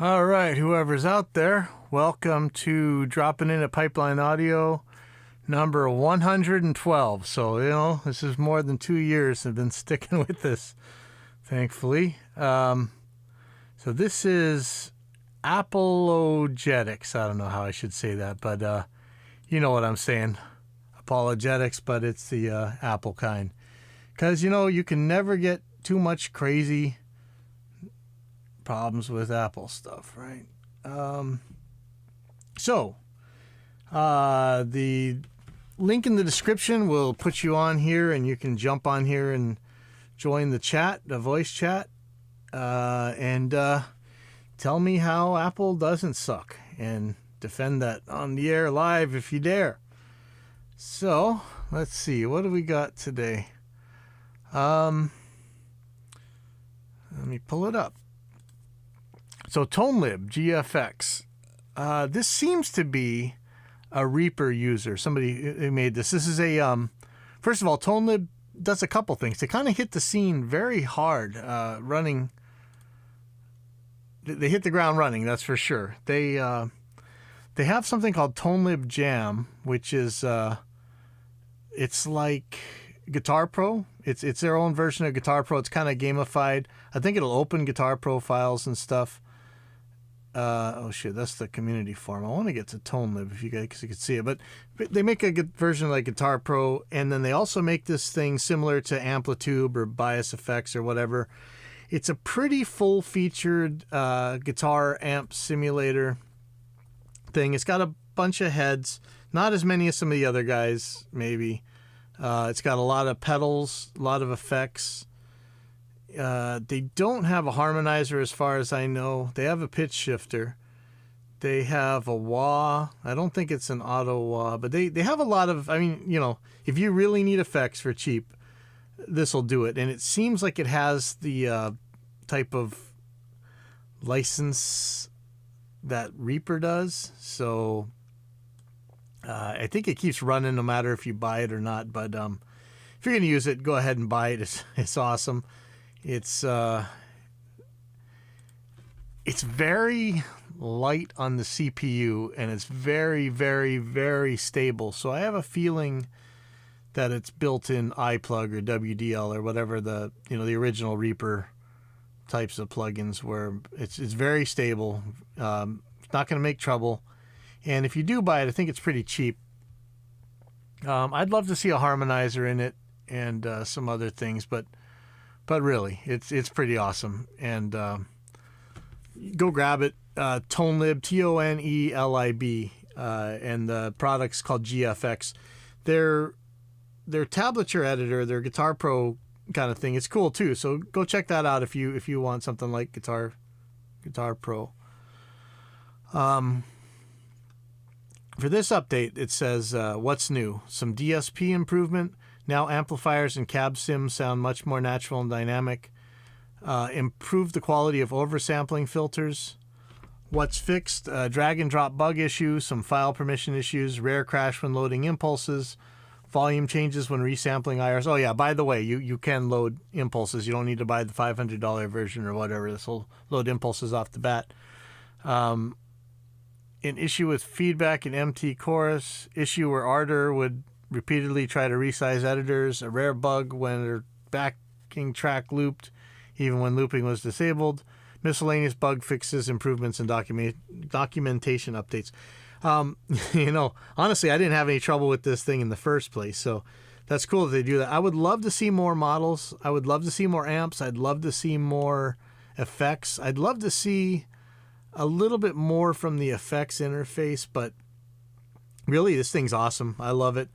All right, whoever's out there, welcome to dropping in at Pipeline Audio number 112. So, this is more than 2 years I've been sticking with this, thankfully. So this is Apple-O-Getics. I don't know how I should say that, but you know what I'm saying. Apologetics, but it's the Apple kind. Because, you can never get too much crazy problems with Apple stuff, right? The link in the description will put you on here, and you can jump on here and join the chat, the voice chat, and tell me how Apple doesn't suck, and defend that on the air live if you dare. So, let's see. What do we got today? Let me pull it up. So, ToneLib GFX. This seems to be a Reaper user. Somebody who made this. This is a, first of all, ToneLib does a couple things. They kind of hit the scene very hard, running. They hit the ground running, that's for sure. They have something called ToneLib Jam, which is, it's like Guitar Pro. It's their own version of Guitar Pro. It's kind of gamified. I think it'll open Guitar Pro files and stuff. Oh shit, that's the community forum. I want to get to ToneLib if you guys can see it, but they make a good version like Guitar Pro, and then they also make this thing similar to Amplitude or Bias Effects or whatever. It's a pretty full-featured guitar amp simulator thing. It's got a bunch of heads, not as many as some of the other guys, maybe. It's got a lot of pedals, a lot of effects. They don't have a harmonizer as far as I know. They have a pitch shifter. They have a wah. I don't think it's an auto wah, but they have a lot of, if you really need effects for cheap, this will do it. And it seems like it has the type of license that Reaper does. So I think it keeps running no matter if you buy it or not. But if you're going to use it, go ahead and buy it. It's awesome. It's very light on the CPU, and it's very, very, very stable. So I have a feeling that it's built in iPlug or WDL or whatever the original Reaper types of plugins where it's very stable. It's not going to make trouble. And if you do buy it, I think it's pretty cheap. I'd love to see a harmonizer in it and some other things, but really, it's pretty awesome. And go grab it. ToneLib, ToneLib, and the product's called GFX. Their tablature editor, their Guitar Pro kind of thing, it's cool too. So go check that out if you want something like Guitar Pro. For this update, it says, what's new? Some DSP improvement. Now amplifiers and cab sims sound much more natural and dynamic. Improve the quality of oversampling filters. What's fixed? Drag and drop bug issue, some file permission issues, rare crash when loading impulses, volume changes when resampling IRs. Oh yeah, by the way, you can load impulses. You don't need to buy the $500 version or whatever. This will load impulses off the bat. An issue with feedback in MT chorus. Issue where Ardor would repeatedly try to resize editors. A rare bug when their backing track looped, even when looping was disabled. Miscellaneous bug fixes, improvements, and documentation updates. Honestly, I didn't have any trouble with this thing in the first place, so that's cool that they do that. I would love to see more models. I would love to see more amps. I'd love to see more effects. I'd love to see a little bit more from the effects interface, but really, this thing's awesome. I love it.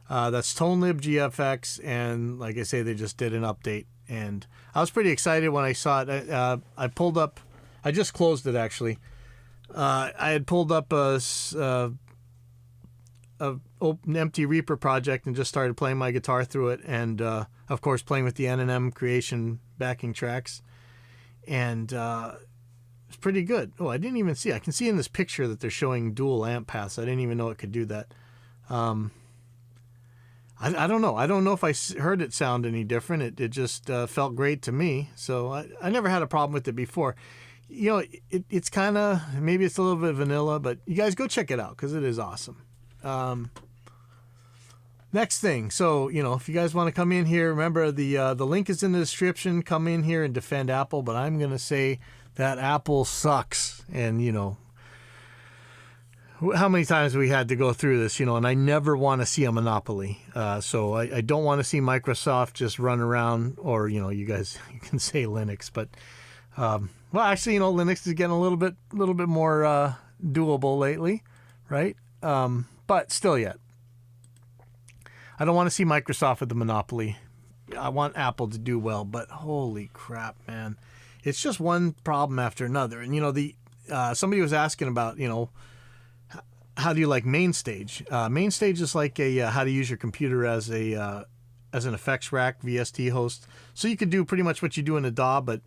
That's ToneLib GFX, and like I say, they just did an update, and I was pretty excited when I saw it. I pulled up, I just closed it actually. I had pulled up an empty Reaper project and just started playing my guitar through it, and of course playing with the N&M Creation backing tracks, and it's pretty good. Oh, I didn't even see. I can see in this picture that they're showing dual amp paths. I didn't even know it could do that. I don't know. I don't know if I heard it sound any different. It just felt great to me. So I never had a problem with it before. it's kind of, maybe it's a little bit vanilla, but you guys go check it out because it is awesome. Next thing, so if you guys want to come in here, remember the link is in the description. Come in here and defend Apple, but I'm gonna say that Apple sucks, and how many times we had to go through this, and I never want to see a monopoly. So I don't want to see Microsoft just run around, or you guys, you can say Linux, but well, actually, Linux is getting a little bit more doable lately, right? But still yet. I don't want to see Microsoft with the monopoly. I want Apple to do well, but holy crap, man. It's just one problem after another. And, somebody was asking about, how do you like MainStage? MainStage is like a how to use your computer as an effects rack VST host. So you could do pretty much what you do in a DAW, but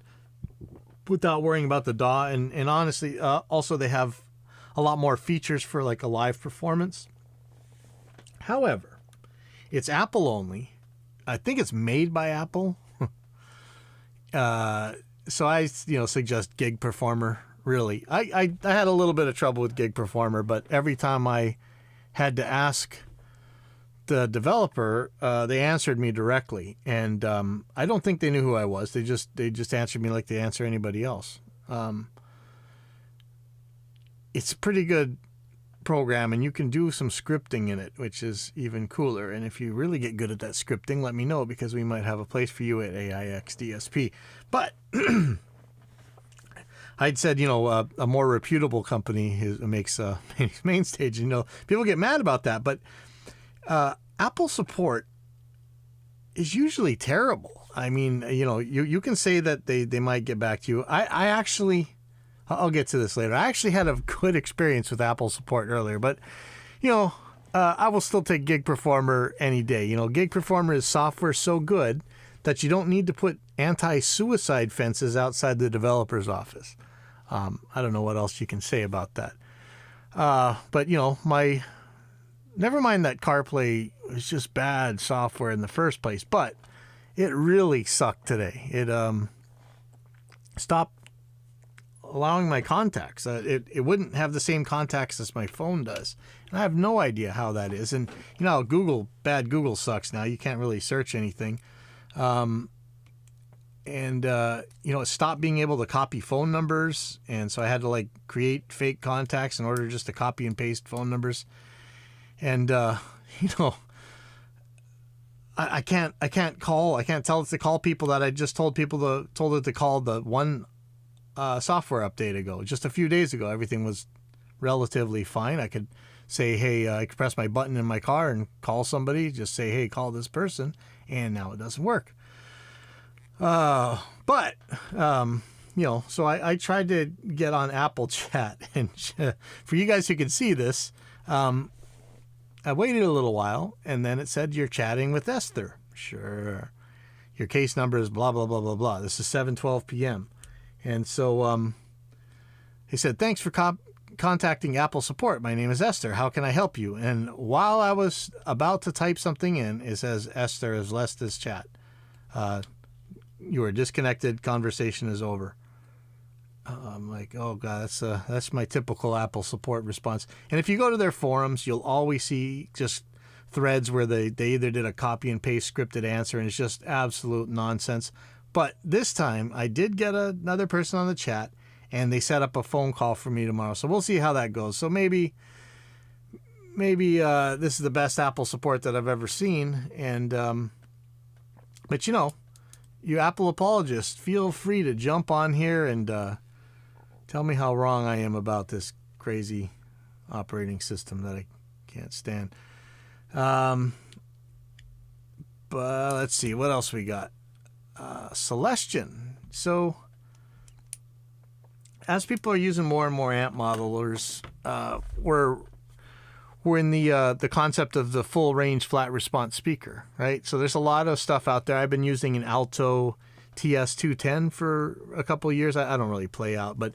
without worrying about the DAW. And honestly, also they have a lot more features for like a live performance. However, it's Apple only. I think it's made by Apple. So I, suggest Gig Performer. Really, I had a little bit of trouble with Gig Performer, but every time I had to ask the developer, they answered me directly, and I don't think they knew who I was. They just answered me like they answer anybody else. It's a pretty good program, and you can do some scripting in it, which is even cooler. And if you really get good at that scripting, let me know, because we might have a place for you at AIX DSP. But I'd said, a more reputable company makes MainStage. People get mad about that, but Apple support is usually terrible. I mean, you can say that they might get back to you. I actually, I'll get to this later. I actually had a good experience with Apple support earlier, but, I will still take Gig Performer any day. Gig Performer is software so good that you don't need to put anti-suicide fences outside the developer's office. I don't know what else you can say about that. But, never mind that CarPlay was just bad software in the first place, but it really sucked today. It stopped allowing my contacts. It wouldn't have the same contacts as my phone does. And I have no idea how that is. And, bad Google sucks now. You can't really search anything. It stopped being able to copy phone numbers. And so I had to create fake contacts in order just to copy and paste phone numbers. And, I can't tell it to call people that I just told it to call the one software update ago. Just a few days ago, everything was relatively fine. I could say, hey, I could press my button in my car and call somebody, just say, hey, call this person, and now it doesn't work. So I tried to get on Apple Chat, and for you guys who can see this, I waited a little while, and then it said, you're chatting with Esther. Sure. Your case number is blah, blah, blah, blah, blah. This is 7:12 p.m. And so he said, thanks for contacting Apple support. My name is Esther. How can I help you? And while I was about to type something in, it says, Esther has left this chat. You are disconnected. Conversation is over. I'm like, oh, God, that's my typical Apple support response. And if you go to their forums, you'll always see just threads where they either did a copy and paste scripted answer, and it's just absolute nonsense. But this time, I did get another person on the chat, and they set up a phone call for me tomorrow. So we'll see how that goes. So maybe this is the best Apple support that I've ever seen. And but you Apple apologists, feel free to jump on here and tell me how wrong I am about this crazy operating system that I can't stand. But let's see, what else we got? Celestion. So as people are using more and more amp modelers, we're in the concept of the full range flat response speaker, right? So there's a lot of stuff out there. I've been using an Alto TS210 for a couple of years. I don't really play out, but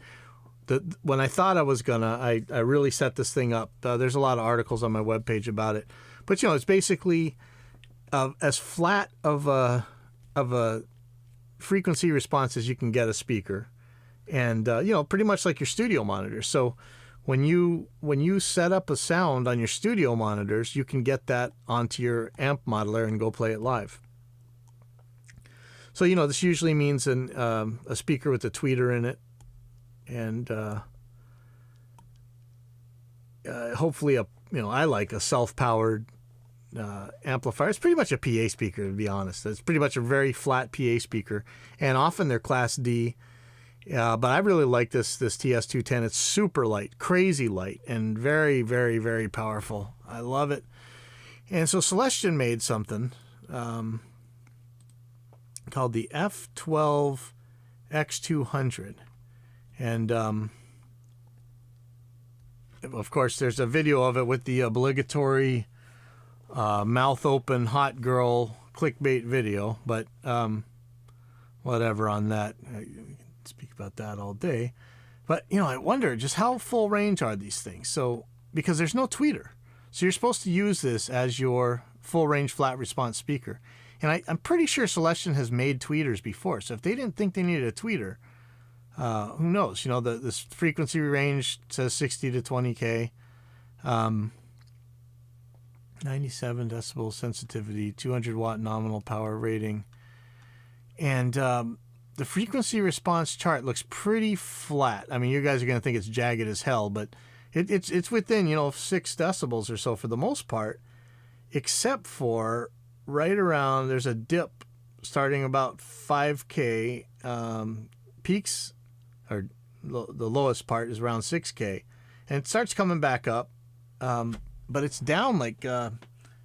when I thought I was gonna, I really set this thing up. There's a lot of articles on my webpage about it, but it's basically as flat of a frequency response as you can get a speaker, and pretty much like your studio monitors. So when you set up a sound on your studio monitors, you can get that onto your amp modeler and go play it live. So this usually means a speaker with a tweeter in it, and hopefully I like a self-powered amplifier. It's pretty much a PA speaker, to be honest. It's pretty much a very flat PA speaker, and often they're Class D. But I really like this TS210. It's super light, crazy light, and very, very, very powerful. I love it. And so Celestion made something called the F12 X200, and of course there's a video of it with the obligatory mouth open hot girl clickbait video, but whatever on that. I can speak about that all day. But I wonder just how full range are these things. So because there's no tweeter, so you're supposed to use this as your full range flat response speaker. And I'm pretty sure Celestion has made tweeters before. So if they didn't think they needed a tweeter, who knows? This frequency range says 60 to 20K, 97 decibel sensitivity, 200 watt nominal power rating. And the frequency response chart looks pretty flat. I mean, you guys are going to think it's jagged as hell, but it's within, 6 decibels or so for the most part, except for right around, there's a dip starting about 5K, peaks, or the lowest part is around 6K, and it starts coming back up, but it's down like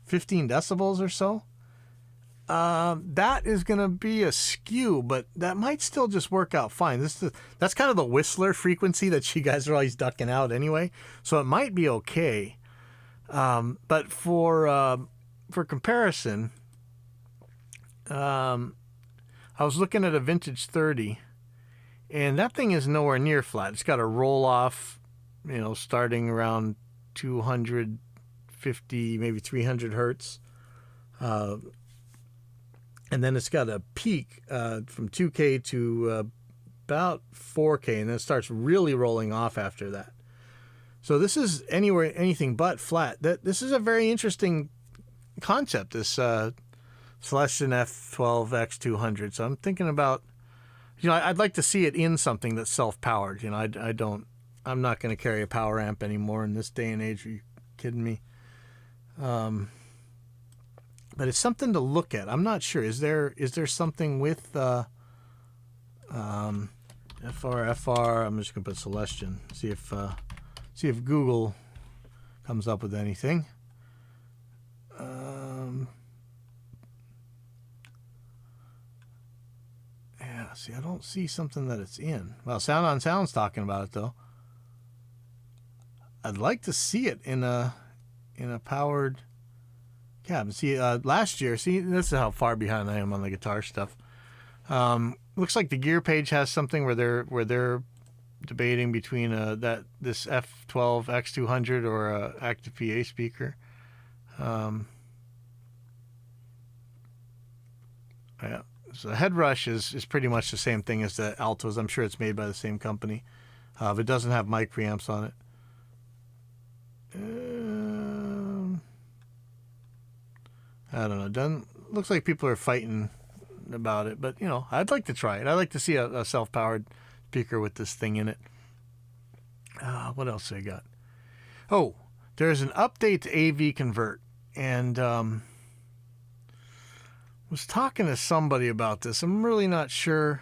15 decibels or so. That is going to be a skew, but that might still just work out fine. That's kind of the Whistler frequency that you guys are always ducking out anyway, so it might be okay. But for comparison, I was looking at a vintage 30, and that thing is nowhere near flat. It's got a roll off, starting around 250, maybe 300 hertz. And then it's got a peak from 2K to about 4K, and then it starts really rolling off after that. So this is anything but flat. This is a very interesting concept, this Celestion F12 X200. So I'm thinking about, I'd like to see it in something that's self-powered. I'm not going to carry a power amp anymore in this day and age. Are you kidding me? But it's something to look at. I'm not sure. Is there something with FR? I'm just going to put Celestion. See if Google comes up with anything. See, I don't see something that it's in. Well, Sound on Sound's talking about it though. I'd like to see it in a powered cab. See, last year, this is how far behind I am on the guitar stuff. Looks like the Gear page has something where they're debating between this F12 X200 or a active PA speaker. Yeah. So the Headrush is pretty much the same thing as the Altos. I'm sure it's made by the same company. But it doesn't have mic preamps on it. I don't know. Looks like people are fighting about it, but I'd like to try it. I'd like to see a self-powered speaker with this thing in it. What else do I got? Oh, there's an update to AV Convert, and was talking to somebody about this. I'm really not sure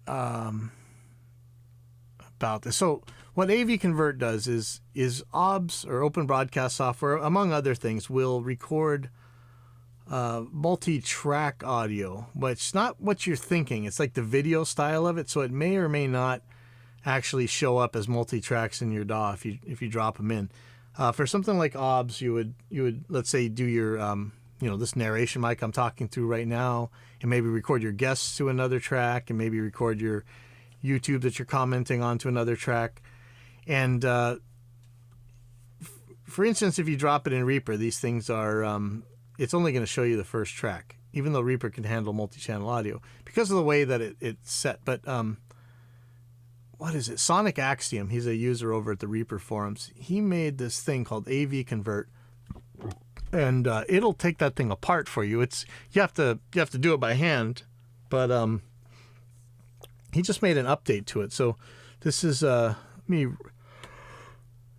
about this. So what AV Convert does is OBS, or Open Broadcast Software, among other things, will record multi-track audio, but it's not what you're thinking. It's like the video style of it, so it may or may not actually show up as multi-tracks in your DAW if you drop them in. For something like OBS, you would let's say do your this narration mic I'm talking through right now, and maybe record your guests to another track, and maybe record your YouTube that you're commenting on to another track. And for instance, if you drop it in Reaper, these things are it's only going to show you the first track, even though Reaper can handle multi-channel audio because of the way that it's set. But what is it? Sonic Axiom. He's a user over at the Reaper forums. He made this thing called AV Convert, and it'll take that thing apart for you. You have to do it by hand, but he just made an update to it. So this is me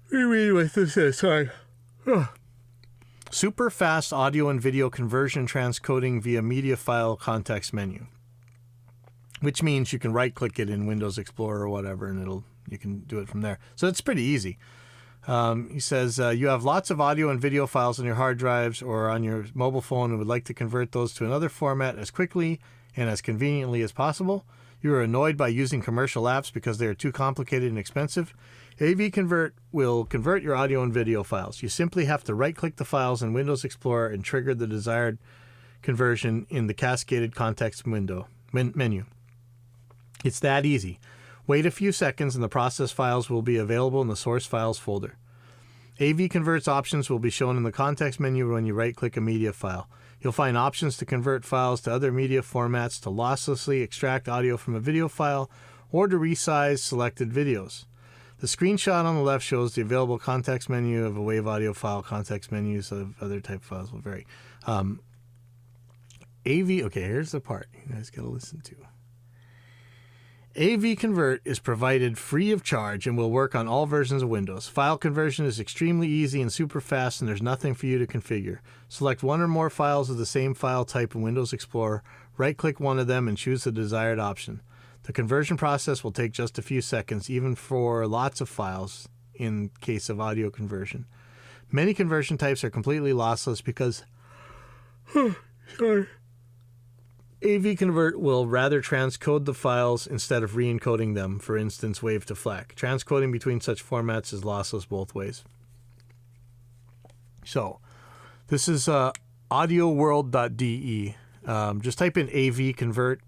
read what this is. Sorry. Super fast audio and video conversion transcoding via media file context menu, which means you can right click it in Windows Explorer or whatever, and you can do it from there. So it's pretty easy. He says you have lots of audio and video files on your hard drives or on your mobile phone and would like to convert those to another format as quickly and as conveniently as possible. You are annoyed by using commercial apps because they are too complicated and expensive. AV Convert will convert your audio and video files. You simply have to right-click the files in Windows Explorer and trigger the desired conversion in the cascaded context menu. It's that easy. Wait a few seconds and the process files will be available in the source files folder. AV Convert's options will be shown in the context menu when you right-click a media file. You'll find options to convert files to other media formats, to losslessly extract audio from a video file, or to resize selected videos. The screenshot on the left shows the available context menu of a WAV audio file. Context menus of other type files will vary. AV, okay, here's the part you guys got to listen to. AV Convert is provided free of charge and will work on all versions of Windows. File conversion is extremely easy and super fast, and there's nothing for you to configure. Select one or more files of the same file type in Windows Explorer, right-click one of them, and choose the desired option. The conversion process will take just a few seconds, even for lots of files in case of audio conversion. Many conversion types are completely lossless because AV Convert will rather transcode the files instead of re-encoding them, for instance, WAV to FLAC. Transcoding between such formats is lossless both ways. So, this is audioworld.de. Just type in AV Convert,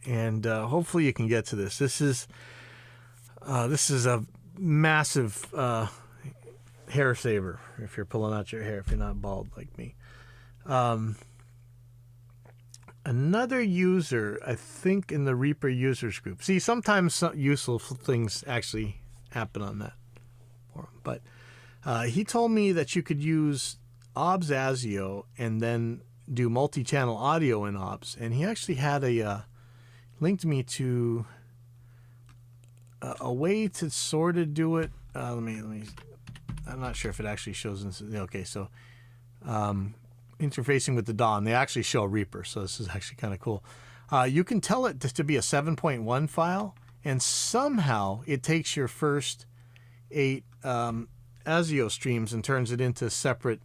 and hopefully you can get to this. This is a massive hair saver if you're pulling out your hair, if you're not bald like me. Another user, I think, in the Reaper users group. See, sometimes some useful things actually happen on that forum. But he told me that you could use OBS ASIO and then do multi-channel audio in OBS. And he actually had linked me to a way to sort of do it. Let me. I'm not sure if it actually shows. Okay, so. Interfacing with the DAW. They actually show Reaper, so this is actually kind of cool. You can tell it to be a 7.1 file, and somehow it takes your first 8 ASIO streams and turns it into separate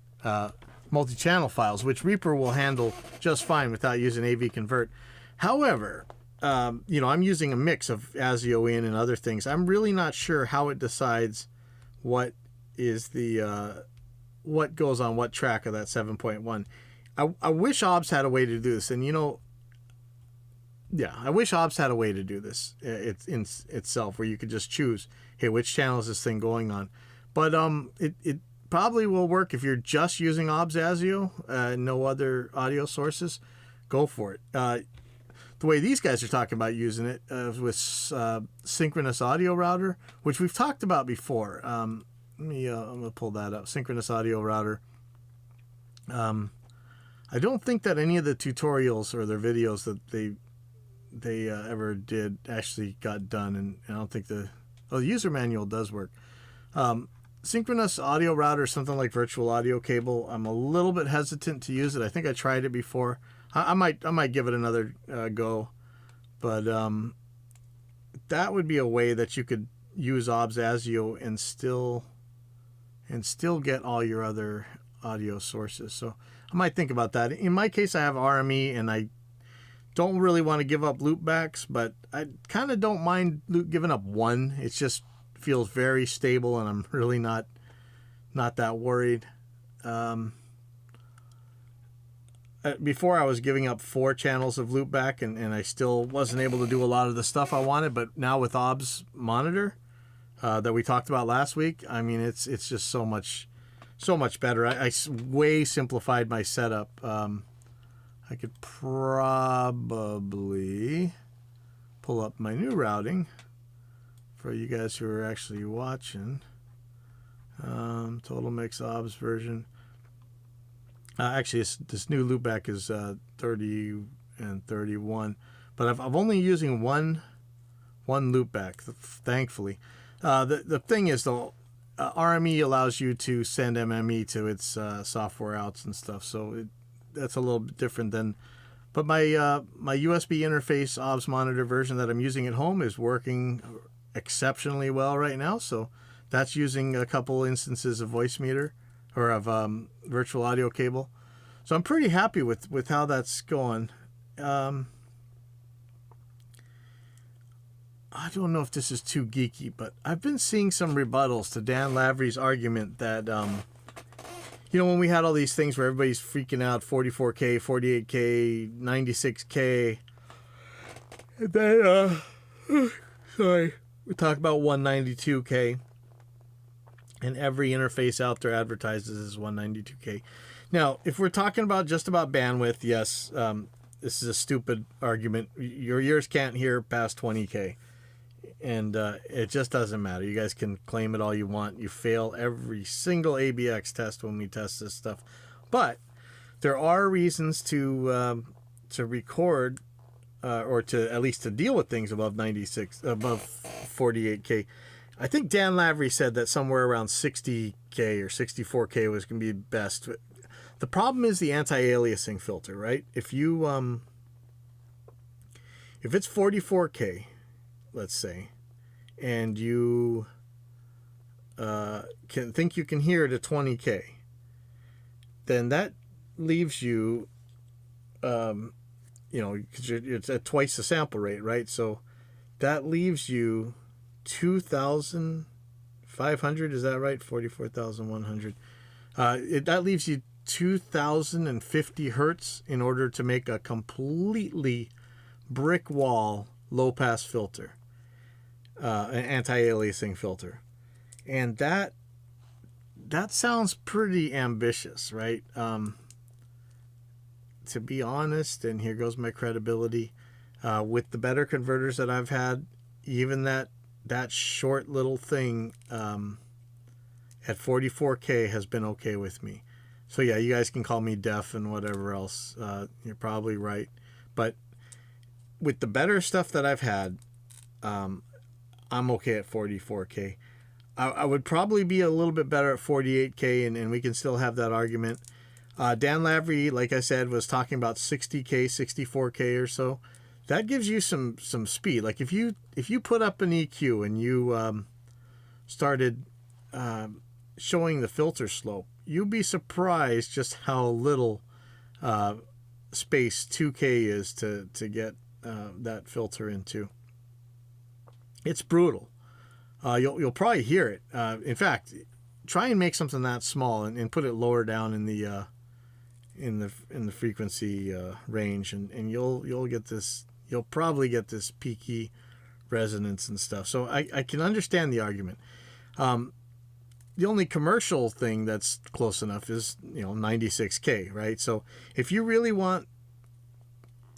multi-channel files, which Reaper will handle just fine without using AV Convert. However, I'm using a mix of ASIO in and other things. I'm really not sure how it decides what is the what goes on what track of that 7.1. I wish OBS had a way to do this, and I wish OBS had a way to do this itself, where you could just choose, hey, which channel is this thing going on? But it probably will work if you're just using OBS ASIO, no other audio sources. Go for it. The way these guys are talking about using it with synchronous audio router, which we've talked about before. I'm going to pull that up. Synchronous audio router. I don't think that any of the tutorials or their videos that they ever did actually got done, and I don't think the user manual does work. Synchronous audio router, something like virtual audio cable. I'm a little bit hesitant to use it. I think I tried it before. I might give it another go, but that would be a way that you could use OBS ASIO and still get all your other audio sources. So I might think about that. In my case, I have RME, and I don't really want to give up loopbacks, but I kind of don't mind giving up one. It just feels very stable, and I'm really not that worried. Before, I was giving up 4 channels of loopback, and I still wasn't able to do a lot of the stuff I wanted. But now with OBS Monitor, that we talked about last week, I mean, it's just so much better. I way simplified my setup. I could probably pull up my new routing. for you guys who are actually watching. Total mix obs version. Actually, this new loopback is 30 and 31, but I'm only using one loopback, thankfully. The thing is, though, RME allows you to send MME to its software outs and stuff, so that's a little bit different than. But my USB interface OBS monitor version that I'm using at home is working exceptionally well right now. So that's using a couple instances of voice meter or of virtual audio cable. So I'm pretty happy with how that's going. I don't know if this is too geeky, but I've been seeing some rebuttals to Dan Lavery's argument that when we had all these things where everybody's freaking out, 44K, 48K, 96K, and then, we talk about 192K, and every interface out there advertises as 192K. Now, if we're talking about just about bandwidth, yes, this is a stupid argument. Your ears can't hear past 20K. And it just doesn't matter. You guys can claim it all you want. You fail every single ABX test when we test this stuff. But there are reasons to record or to at least to deal with things above 48K. I think Dan Lavery said that somewhere around 60K or 64K was going to be best. The problem is the anti-aliasing filter, right? If it's 44K, let's say, and you think you can hear it at 20K, then that leaves you, because it's at twice the sample rate, right? So that leaves you 2,500, is that right? 44,100. That leaves you 2,050 hertz in order to make a completely brick wall low-pass filter. An anti-aliasing filter, and that sounds pretty ambitious, right? To be honest, and here goes my credibility, with the better converters that I've had, even that short little thing at 44K has been okay with me. So yeah, you guys can call me deaf and whatever else. You're probably right, but with the better stuff that I've had, I'm okay at 44K. I would probably be a little bit better at 48K, and we can still have that argument. Dan Lavery, like I said, was talking about 60K, 64K or so. That gives you some speed. Like if you put up an EQ and you started showing the filter slope, you'd be surprised just how little space 2K is to get that filter into. It's brutal. You'll probably hear it. In fact, try and make something that small and put it lower down in the frequency range, and you'll get this. You'll probably get this peaky resonance and stuff. So I can understand the argument. The only commercial thing that's close enough is 96K, right? So if you really want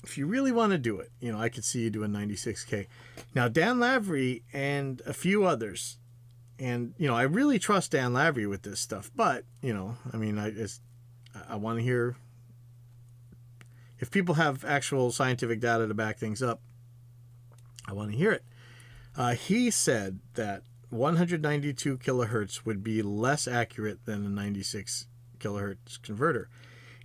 to do it, I could see you doing 96K. Now, Dan Lavery and a few others, and, I really trust Dan Lavery with this stuff, but, I want to hear, if people have actual scientific data to back things up, I want to hear it. He said that 192 kilohertz would be less accurate than a 96 kilohertz converter.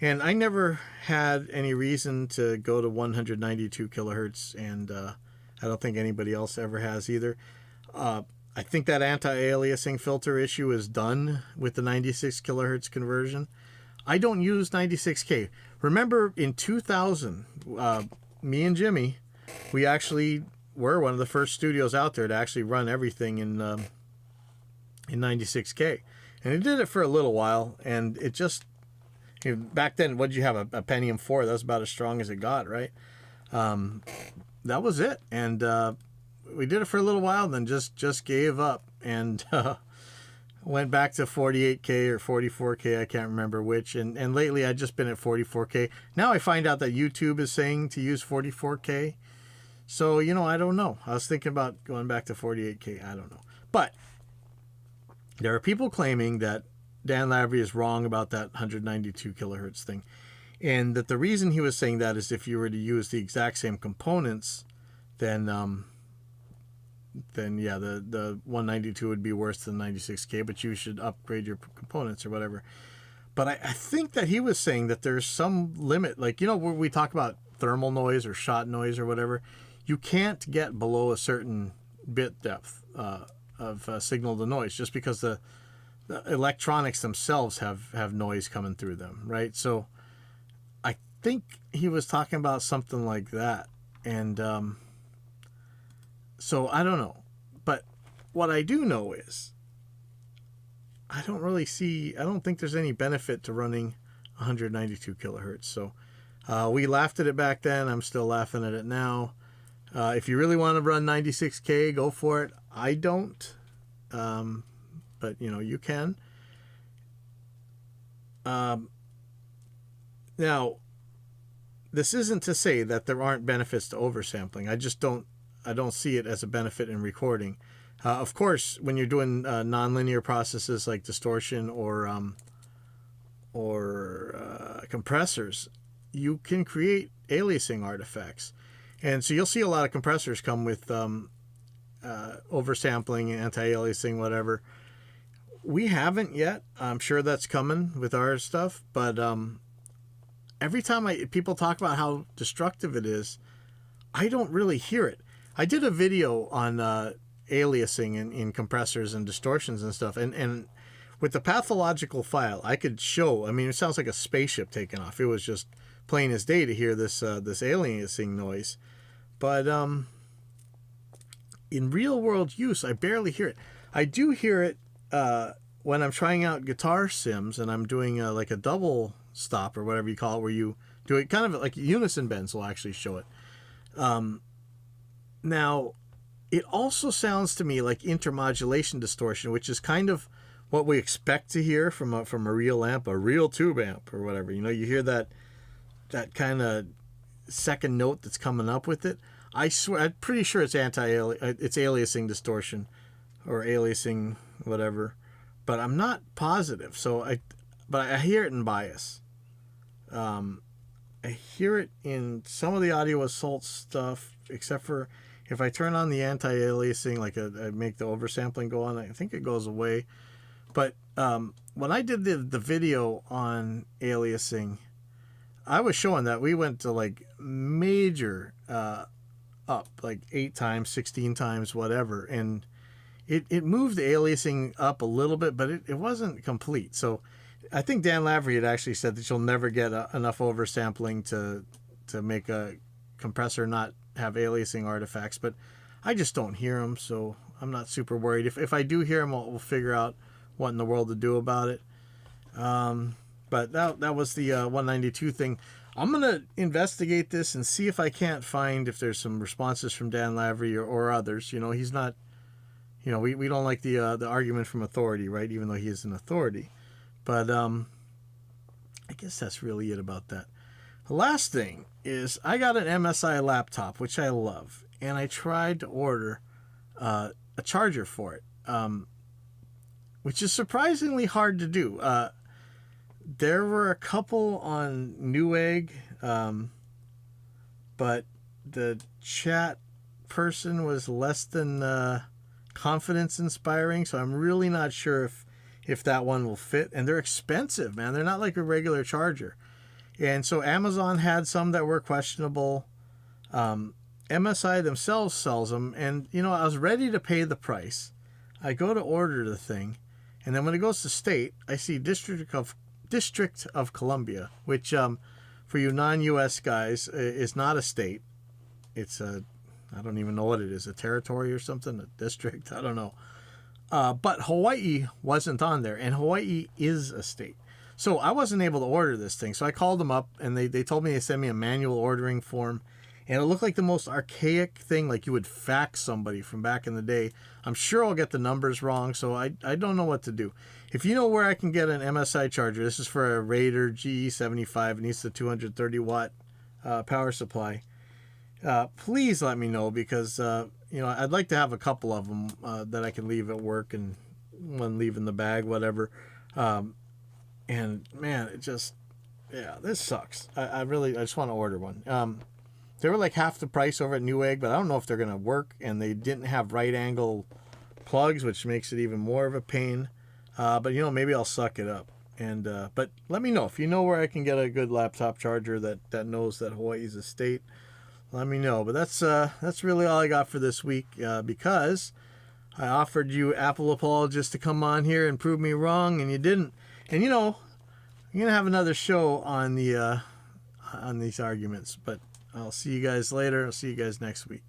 And I never had any reason to go to 192 kilohertz, and I don't think anybody else ever has either. I think that anti-aliasing filter issue is done with the 96 kilohertz conversion. I don't use 96K. Remember, in 2000, me and Jimmy, we actually were one of the first studios out there to actually run everything in 96K. And it did it for a little while, and it just... back then, what did you have? A Pentium 4? That was about as strong as it got, right? That was it. And we did it for a little while, then just gave up and went back to 48K or 44K. I can't remember which. And lately, I've just been at 44K. Now I find out that YouTube is saying to use 44K. So, I don't know. I was thinking about going back to 48K. I don't know. But there are people claiming that Dan Lavery is wrong about that 192 kilohertz thing. And that the reason he was saying that is if you were to use the exact same components, then yeah, the 192 would be worse than 96K, but you should upgrade your components or whatever. But I think that he was saying that there's some limit, like, where we talk about thermal noise or shot noise or whatever, you can't get below a certain bit depth of signal to noise just because the electronics themselves have noise coming through them, right? So I think he was talking about something like that. And so I don't know. But what I do know is I don't think there's any benefit to running 192 kilohertz. So we laughed at it back then. I'm still laughing at it now. If you really want to run 96K, go for it. I don't. But, you can. Now, this isn't to say that there aren't benefits to oversampling. I don't see it as a benefit in recording. Of course, when you're doing nonlinear processes like distortion or compressors, you can create aliasing artifacts. And so you'll see a lot of compressors come with oversampling, anti-aliasing, whatever. We haven't yet. I'm sure that's coming with our stuff. But every time people talk about how destructive it is, I don't really hear it. I did a video on aliasing in compressors and distortions and stuff. And with the pathological file, I could show, it sounds like a spaceship taking off. It was just plain as day to hear this aliasing noise. But in real world use, I barely hear it. I do hear it when I'm trying out guitar sims and I'm doing like a double stop or whatever you call it, where you do it kind of like unison bends will actually show it. Now, it also sounds to me like intermodulation distortion, which is kind of what we expect to hear from a real amp, a real tube amp or whatever. You hear that kind of second note that's coming up with it. I swear, I'm pretty sure it's it's aliasing distortion or aliasing whatever, but I'm not positive. But I hear it in bias. I hear it in some of the Audio Assault stuff, except for if I turn on the anti-aliasing, like I make the oversampling go on, I think it goes away. But when I did the video on aliasing, I was showing that we went to like major up, like 8 times, 16 times, whatever. And it moved the aliasing up a little bit, but it wasn't complete. So I think Dan Lavery had actually said that you'll never get enough oversampling to make a compressor not have aliasing artifacts. But I just don't hear them, so I'm not super worried. If I do hear them, we'll figure out what in the world to do about it. But that was the 192 thing. I'm going to investigate this and see if I can't find if there's some responses from Dan Lavery or others. He's not, we don't like the argument from authority, right? Even though he is an authority. But I guess that's really it about that. The last thing is I got an MSI laptop, which I love. And I tried to order a charger for it, which is surprisingly hard to do. There were a couple on Newegg, but the chat person was less than confidence inspiring, so I'm really not sure if that one will fit. And they're expensive, man. They're not like a regular charger. And so Amazon had some that were questionable. MSI themselves sells them, and I was ready to pay the price. I go to order the thing, and then when it goes to state, I see District of Columbia, which for you non-US guys is not a state. It's I don't even know what it is, a territory or something, a district, I don't know. But Hawaii wasn't on there, and Hawaii is a state. So I wasn't able to order this thing. So I called them up, and they told me they sent me a manual ordering form. And it looked like the most archaic thing, like you would fax somebody from back in the day. I'm sure I'll get the numbers wrong, so I don't know what to do. If you know where I can get an MSI charger, this is for a Raider GE75. It needs the 230-watt power supply. please let me know, because I'd like to have a couple of them that I can leave at work and one leave in the bag, whatever. And man, it just, yeah, this sucks. I just want to order one. They were like half the price over at Newegg, but I don't know if they're gonna work, and they didn't have right angle plugs, which makes it even more of a pain. But maybe I'll suck it up. And but let me know if you know where I can get a good laptop charger that knows that Hawaii's a state. Let me know. But that's really all I got for this week, because I offered you Apple apologists to come on here and prove me wrong, and you didn't. And I'm gonna have another show on the on these arguments. But I'll see you guys later. I'll see you guys next week.